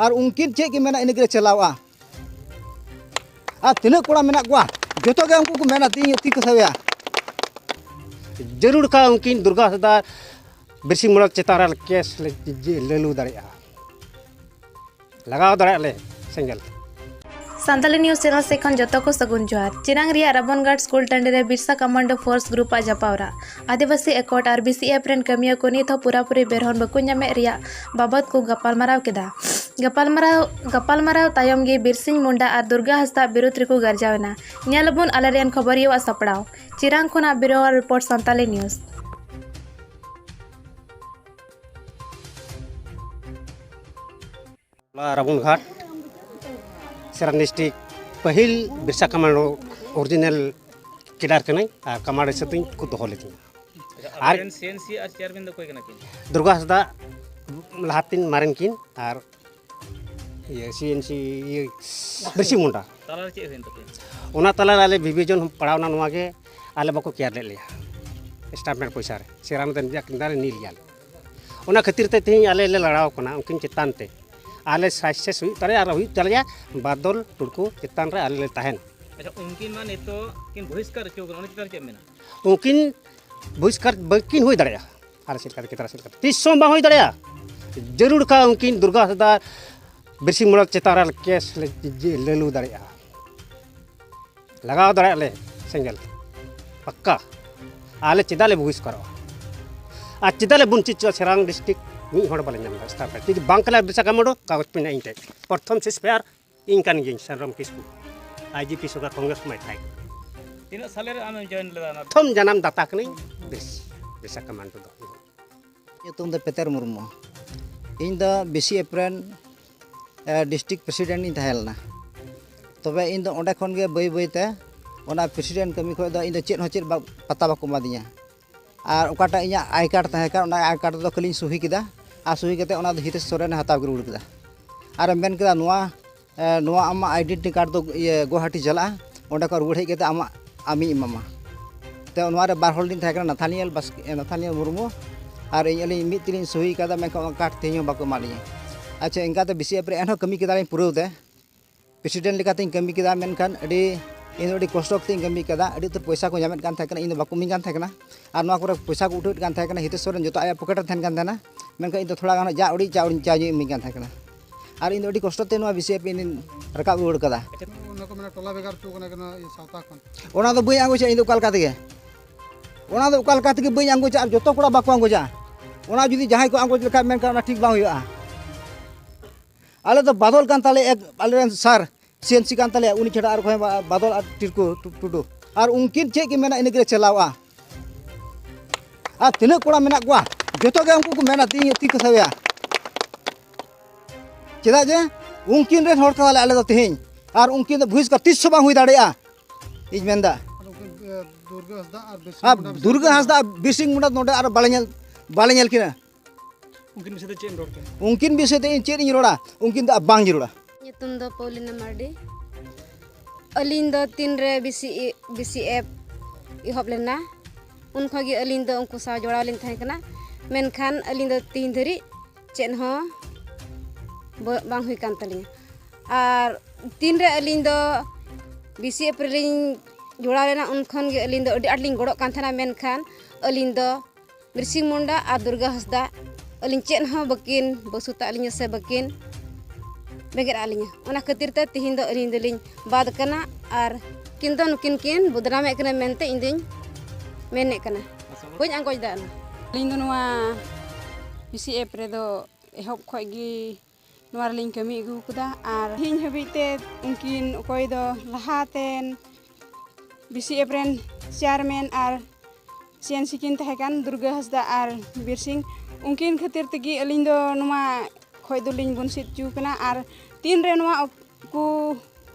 और उनकिन चेक के मेना इनके चलावा तीन कोड़ा मेना को जो के उनको मेना ती को सवया जरूर का उनकिन दुर्गा हंसदा बिरसिंग मुंडा चेतान केस लेलू दाड़िया लगाव दाड़े सेंगल सानताली न्यूज़ चैनल से खन जतो को सगुन जोहार चिरांग रिया राबनगढ़ स्कूल टंडे रे बिरसा कमांडो फोर्स ग्रुप आ जपावरा आदिवासी एकोट आर बीसीएफ रेन कमिया को नित पूरापूरी बेरहन बको नामे रिया बाबत को गपालमाराव केदा गपालमाराव तायम गे बिरसिंग मुंडा और दुर्गा हंसदा बिरुद्ध रेको गरजावना न्यालबुन आलेरियन खबरियो सपड़ाव चिरांग खुना ब्यूरो रिपोर्ट सानताली न्यूज़ राबनघाट सिरां डिस्ट्रिक्ट पहिल Birsa commando original cadre Kanai और कमांडो सतुई को दोहो लेती और सीएनसी और चेयरमैन दो कोई कना किन दुर्गा हंसदा लाहातिन मारेन किन और ये सीएनसी ये बिरसिंग मुंडा ताला चे होइन तो ओना तला आले विभिजन पड़ावना नोवागे आले बको केयर ले लिया स्टाफमेंट पैसा रे सिरां दन जा किंदारे नी लिया ओना खातिर ते तेही आले ले लड़ाव कना उनकिन चितान ते आले सक्सेस हुई तरे आर हुई चलिया बादल टुड़को चितान रे आले तहन अच्छा उनकिन मान तो किन बहिष्कार चो कोन चितार चे मेना उनकिन बहिष्कार बकिन हुई दड़या आले सिलका केतरा सिलका तीसों बा हुई दड़या जरूर का उनकिन दुर्गा हंसदा बिरसिंग मुंडा चेतान केस लेलू दड़या लगाव दाड़े सेंगल पक्का आले चिदाले बहिष्कार आ चिदाले बुन चिचो सिरां डिस्ट्रिक्ट मी हड़ बाले नाम स्टाफ ती बांकला बिरसा कमांडो कागज पिना इनते प्रथम सिस्पेयर इनकान गिन सनराम किस्कू आईजीपी सुगा कांग्रेस में थाई तीन साले रे आम जॉइन लेदा ना प्रथम जन्म दाता कनी बिरसा कमांडो दो तुम द पेतर मुर्मू इन द बीसीएफ रेन डिस्ट्रिक्ट प्रेसिडेंट इन तहेलना तबे इन द ओंडे खन गे बई बईते ओना प्रेसिडेंट कमी खो द इन द चेत हो चेत पता बाको मादिया और ओकाटा इया आई कार्ड तहेका ओना आई कार्ड दो खली सुही किदा आ सुही कते ओना द हितेश सोरेन हताव गुरुड़ किदा और मेन किदा नोआ आमा आइडेंटिटी कार्ड दो ये गुवाहाटी चला ओंडे को रुड़ हेज कते आमा आमी इमामा ते नोआ रे बार होल दिन तहेका नाथानियल मुर्मू और इन अली मिद तिलिन सुही कदा मेन को कार्ड तेयो बाको मालिया अच्छा इनकाते बीसीएफ रे एनहो कमी किदा पुरौ दे प्रेसिडेंट लेकाते कमी किदा मेनखान अडी इन अड़ी कष्ट तीन कमी कदा अड़ी तो पैसा को नामेद कान थाकना इन बाको मिन कान थाकना और नोआ करे पैसा को उठेद कान थाकना हितेश सोरेन जो आया पॉकेट थान कान थाना मेनखान इन तो थोड़ा गान जा उड़ी चा मिन कान थाकना और इन अड़ी कष्ट ते नोआ बीसीएफ इन रकाब रुड़ कदा ओना को मेना टोला बेगार चो कना ये सावता खन ओना दो बई आंगो चा इन दो काल काते ओना दो काल काते बई आंगो चा जतो कोड़ा बाको आंगो जा ओना जुदी जहां को आंगो लेखा मेनखान ओना ठीक बा हुआ आले तो बादल कान ताले एक आले सर सीएनसी कान ताले उनी छड़ा और बादल और टिरको टुडू और उनकिन चेक के मेना इनके चलावा तीन कोड़ा मेना को जो के उनको मेना ती को सवया चेदा जे उनकिन रेन हर का आले तेहन और उनकिन भुइस का 300 बांग हुई दाड़ेया इज मेंदा दुर्गा हंसदा बिरसिंग मुंडा नोडे और बाले नेल किना उनकिन विषय ते चेद इन रोड़ा उनकिन दा बांग जरूड़ा ᱧᱩᱛᱩᱢ ᱫᱚ ᱯᱚᱞᱤᱱᱟ ᱢᱟᱨᱰᱤ ᱟᱹᱞᱤᱧ ᱫᱚ ᱛᱤᱱ ᱨᱮ बीसीएफ ᱮᱦᱚᱵ ᱞᱮᱱᱟ ᱩᱱ ᱠᱷᱚᱱ ᱜᱮ ᱟᱹᱞᱤᱧ ᱫᱚ ᱩᱱᱠᱩ ᱥᱟᱶ ᱡᱚᱲᱟᱣ ᱞᱤᱧ ᱛᱟᱦᱮᱸ ᱠᱟᱱᱟ ᱢᱮᱱᱠᱷᱟन ᱟᱹᱞᱤᱧ ᱫᱚ ᱛᱤᱱ ᱫᱷᱟᱹᱨᱤᱡ ᱪᱮᱫ ᱦᱚᱸ ᱵᱟᱝ ᱦᱩᱭ ᱠᱟᱱ ᱛᱟᱹᱞᱤᱧᱟ ᱟᱨ ᱛᱤᱱ ᱨᱮ ᱟᱹᱞᱤᱧ ᱫᱚ बीसीएफ ᱨᱮᱞᱤᱧ ᱡᱚᱲᱟᱣ ᱞᱮᱱᱟ ᱩᱱ ᱠᱷᱚᱱ ᱜᱮ ᱟᱹᱞᱤᱧ ᱫᱚ ᱟᱹᱰᱤ ᱟᱸᱴ ᱞᱤᱧ ᱜᱚᱲᱚᱜ ᱠᱟᱱ ᱛᱟᱦᱮᱱᱟ ᱢᱮᱱᱠᱷᱟन ᱟᱹᱞᱤᱧ ᱫᱚ बिरसिंग मुंडा और दुर्गा हंसदा अलिन चेन हो बकिन बसुता अलिन से बकिन बेगर आलिन ओना खातिर ते तिहिन दो अलिन दलिन बाद कना और किन दो नुकिन किन बुदरामे कना मेनते इंदिन मेने कना कोई आंगोज दाना अलिन दो नोआ बीसीएफ रे दो एहब खय गी नोआ लिन कमी अगु कुदा और हिन हबिते उनकिन कोई दो लहातेन बीसीएफ रेन चेयरमैन और सीएनसी किन तहकान दुर्गा हंसदा और बिरसिंग उनकिन खातिर तगी अलिन दो नुआ खय दो लिन बुनसित चुकना और तीन रे नुआ को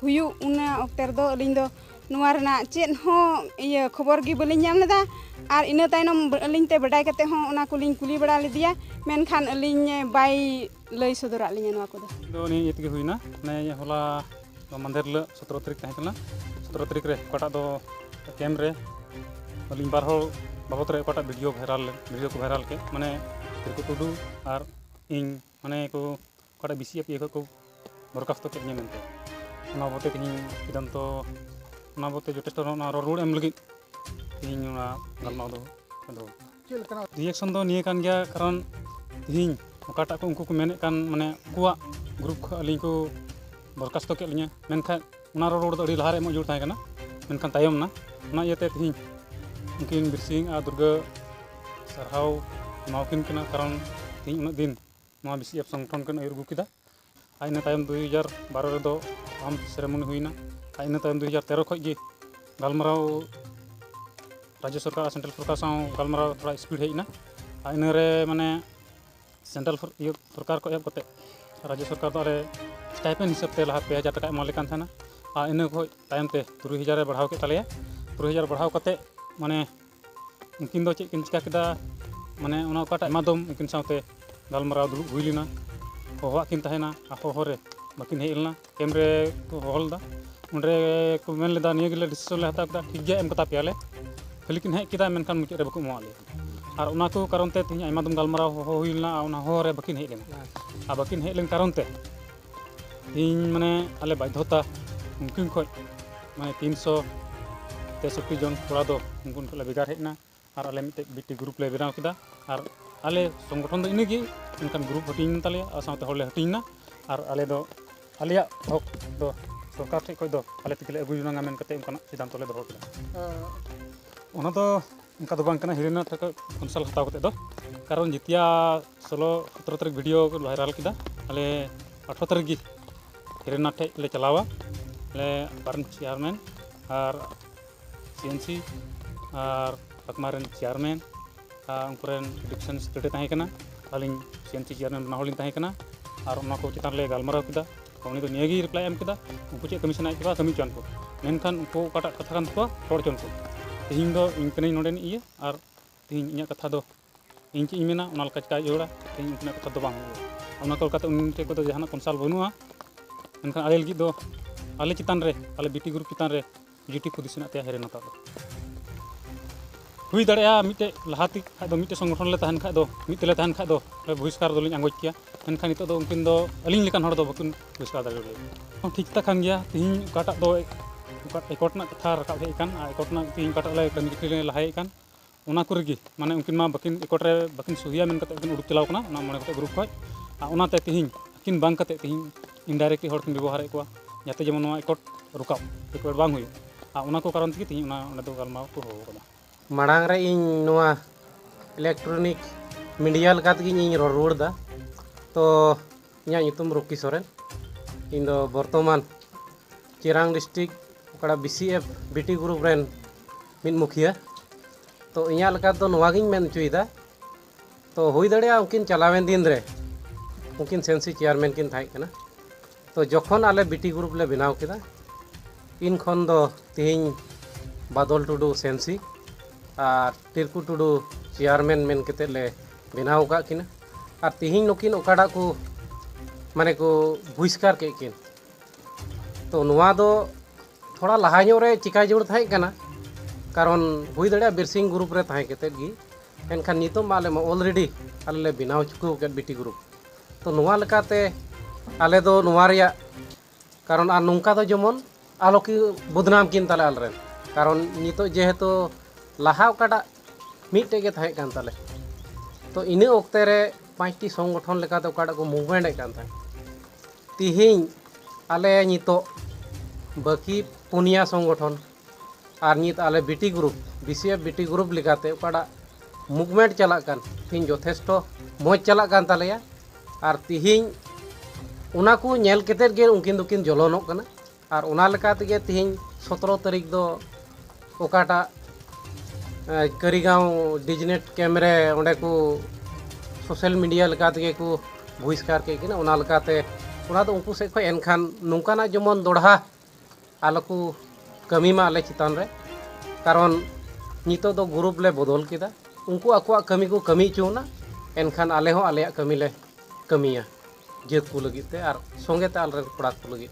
हुयु उना अक्तर दो अलिन दो नुआ रना चेन हो ये खबर गी बलिन नाम लेदा और इना तायनम अलिन ते बडाय कते हो उना को लिन कुली बड़ा लिदिया मेनखान अलिन बाय लय सदरा लिन नुआ को दो नि इतगे हुइना ने होला मंदिर ल 17 तारिख तहकना 17 तारिख रे कटा दो कैम रे अलिन बार हो बाबत रे कटा वीडियो को वायरल के माने तिरको टुडू और इन माने को कटा बीसीएफ ये को बरखास्त के मेनते ओना बोते तिहिं सिद्धांत ओना बोते जथेष्ट रोड एम लगी तिहिं ओना गलमाव दो रिएक्शन दो निये कान गया कारण तिहिं ओकाटा को उनको को मेने कान माने उनकुआ ग्रुप को अलिं को बरखास्त के लिया मेनखान ओना रोड अड़ी लहारे एम जुड़ ताहें मेनखान तायम ना ओना इयाते तिहिं उनकिन बिरसिंह और दुर्गा सारहाव एमावकिन कना कारण तिहिं उना दिन नवा बीसीएफ संगठन कन आयुर अगू किदा आ इन तायम 2012 रेदो आम सेरेमनी हुईना आ इन तायम 2013 खज गे गलमाराव राज्य सरकार सेंट्रल सरकार साव गलमाराव थोड़ा स्पीड हेजना आ इन रे माने सेंट्रल सरकार को एब कते राज्य सरकार तो अरे स्टाइपेंड हिसाब ते लहा 2000 टाका एमा लेकान थाना आ इन खज तायम ते 3000 रे बढ़ाव के तलेया 3000 बढ़ाव कते माने उनकिन दो चेक किन चिका किदा माने ओना ओकाटा एमादम उनकिन सावते गलमाराव दुलुब हुई लेना होवा किन तहेना आ होरे बाकिन हेलना कैमरे को होलदा उनरे को मेन लेदा निये गिले डिसीजन ले हता ठीक गया एम कता पेले खाली किन हे किदा मेनखान मुचाद रे बको मोले और ओना को कारण ते तिहि आयमा दम गलमाराव हुई लेना ओना होरे बाकिन हे लेना आ बाकिन हे लेन कारण ते इन माने आले बाध्यता उनकिन खoj माने 363 जन कोड़ा दो उनकुन को बेगार हेना और आले मिटे बीटी ग्रुप ले बनाव किदा और आले संगठन दो इनेगी इनकान ग्रुप हटिंग ताले और साथे हॉल ले हटिंगना और आले दो आलिया हक दो सरकार ठे खoj दो आले तिकले अगु जुना मेन कते उनकान सिद्धांत ले दो किदा ओना दो उनका दो बांग कना हिरेना ठक कंसल हताव कते दो कारण जितिया 16-17 तारीख वीडियो वायरल किदा आले 18 तारीख गी हिरेना ठे ले चलावा ले बारन चेयरमैन और सीएनसी और पकमारन चेयरमैन उनकुरेन डिक्शन स्टेट ताहें कना अलिंग सीएनसी चेयरमैन बना होलिंग ताहें कना और उना को चितान ले गलमाराव किदा उनी दो नियागी रिप्लाई एम किदा उनको चे कमीशन आइ किदा कमी चन को मेनखान उनको काटा कथा कान को रोड चन को तिहिं दो इन कने नोडेन इये और तिहिं इnya कथा दो इन चे इमेना उना लका चिका जोड़ा तिहिं उनका कथा दो बांग उना को कथा उन टे को दो जहाना कंसाल बनुआ मेनखान आले लगी दो आले चितान रे आले बीटी ग्रुप चितान रे जीटी पोजिशन ते हेरे नता दो हुई दाड़े मिटे लहाती खाद दो मिटे संगठन ले तहन खाद दो मिटे ले तहन खाद दो बहिष्कार दो लिंग आंगोज किया मेनखान नितो दो उनकिन दो अलिंग लेकान हड़ दो बकिन बहिष्कार दाड़े ले ठीक ता खान गया तिहिं काटा दो एकटना कथा रकाब हे कान एकटना तिहिं काटा ले कमिटी ले लहाय कान ओना कुरगी माने उनकिन मा बकिन एकट रे बकिन सुहिया मेन कते उडुक चलाव कना ओना मने कते ग्रुप खoj ओना ते तिहिं किन बांग कते तिहिं इनडायरेक्टली हड़ किन व्यवहार एकवा जाते जेमन नवा एकट रुकाव एकट बांग हुई ओना को कारण ति तिहिं ओना ओना दो गलमाव को हो कना माड़ांग रे इन नवा इलेक्ट्रॉनिक मीडिया लगात गिन इन रोड दा तो इया nyutum रुकी सोरेन इन दो वर्तमान चिरांग डिस्ट्रिक्ट ओकड़ा बीसीएफ बीटी ग्रुप रेन मिन मुखिया तो इया लगात दो नवा गिन मेन चुइदा तो हुई दड़िया उनकिन चलावेन दिन रे उनकिन सेंसी चेयरमैन किन थाई कना तो जखन आले बीटी ग्रुप ले बनाव किदा इन खन दो तिहिं बादल टुडू सेंसी और तिरकू टुडू चेयरमैन मेन केते ले बनाव का किना और तिहिं नुकिन ओकाडा को माने को बहिष्कार के किन तो नुआ दो थोड़ा लहाñो रे चिका जुड़ थाई कना कारण हुई दड़िया बिरसिंग ग्रुप रे थाई केते गी एनखान नितो माले मा ऑलरेडी आले ले बनाव चुकू के बीटी ग्रुप तो नुआ लकाते आले दो नुआ रिया कारण आ नुंका दो जेमन आलो की बदनाम किन ताले आलरे कारण नितो जेहेतु लाहा ओकाटा मिटे के थाई कान ताले तो इने ओक्ते रे 5टी संगठन लेकाते ओकाटा को मूवमेंट कान थाई तिहिं आले नितो बाकी पुनिया संगठन और नित आले BT group BCF BT group लेकाते ओकाटा मूवमेंट चला कान तिहिं यथेष्ट मौज चला कान तालेया और तिहिं उना को नेल केते गे उनकिन दुकिन जलनोक कना और उना लेकाते गे तिहिं 17 तारीख दो ओकाटा करीगांव डिजनेट कैमरे ओंडे को सोशल मीडिया लगाते को बहिष्कार के किना उना लगाते उना दो उनको से खय एनखान नुंकाना जेमन दोढ़ा आलो को कमी मा आले चितान रे कारण नितो दो ग्रुप ले बदल किदा उनको आको कमी को कमी चोना एनखान आले हो आले कमी ले कमिया जेत को लगिते और संगे ते आले कोड़ा को लगित